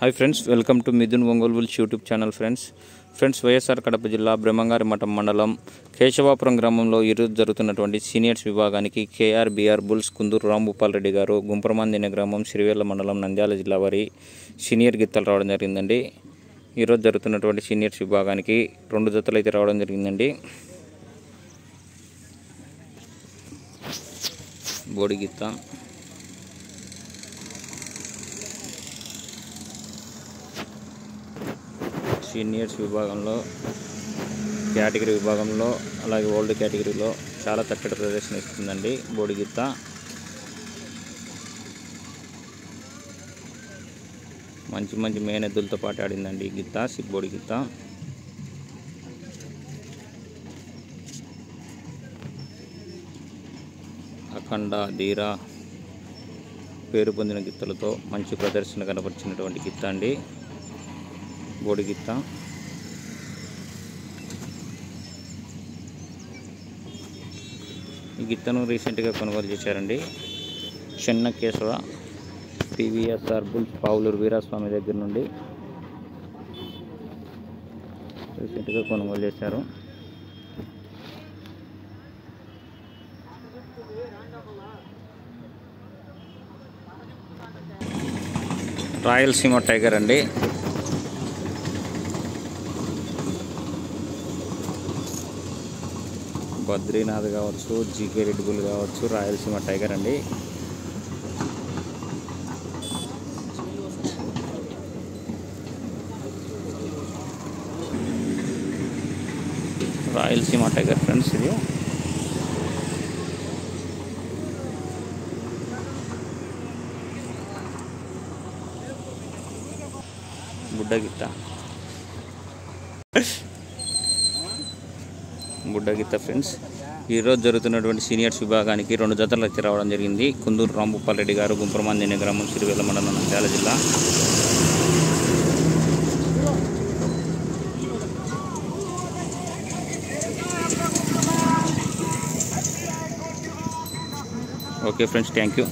Hi friends, welcome to Mithun Ongole bulls YouTube channel. Friends YSR Kadapa జిల్లా బ్రహ్మంగారి మఠం మండలం కేశవాపురం గ్రామంలో ఈరోజు జరుగుతున్నటువంటి సీనియర్స్ విభాగానికి కేఆర్బీఆర్ బుల్స్ కుందూరు రాంభూపాల్ రెడ్డి గారు గుంప్రమందిన గ్రామం సిరివేళ్ల మండలం నంద్యాల జిల్లా వారి సీనియర్ గిత్తలు రావడం జరిగిందండి. ఈరోజు జరుగుతున్నటువంటి సీనియర్స్ విభాగానికి 2 జతలు అయితే రావడం జరిగిందండి. బోడి గిత్త, సీనియర్స్ విభాగంలో కేటగిరీ విభాగంలో అలాగే ఓల్డ్ కేటగిరీలో చాలా చక్కటి ప్రదర్శన ఇస్తుందండి. బోడి గిత్త మంచి మేనెద్దులతో పాటు ఆడిందండి ఈ గిత్త. బోడి గిత్త అఖండ ధీర పేరు పొందిన గిత్తలతో మంచి ప్రదర్శన కనపరిచినటువంటి గిత్త అండి బోడి గిత్త. ఈ గిత్తను రీసెంట్గా కొనుగోలు చేశారండి చెన్న కేశవ పివిఎస్ఆర్ బుల్స్ పావులూరు వీరాస్వామి దగ్గర నుండి రీసెంట్గా కొనుగోలు చేశారు. రాయలసీమ టైగర్ అండి. బద్రీనాథ్ కావచ్చు, జీకే రెడ్ బుల్ కావచ్చు, రాయలసీమ టైగర్ అండి. రాయలసీమ టైగర్ ఫ్రెండ్స్, ఇది బుడ్డ గిత్త ఫ్రెండ్స్. ఈరోజు జరుగుతున్నటువంటి సీనియర్స్ విభాగానికి 2 జతలు అయితే రావడం జరిగింది. కుందూరు రాంభూపాల్ రెడ్డి గారు గుంప్రమందిన గ్రామం సిరివేళ్ల మండలం నంద్యాల జిల్లా. Okay friends, thank you.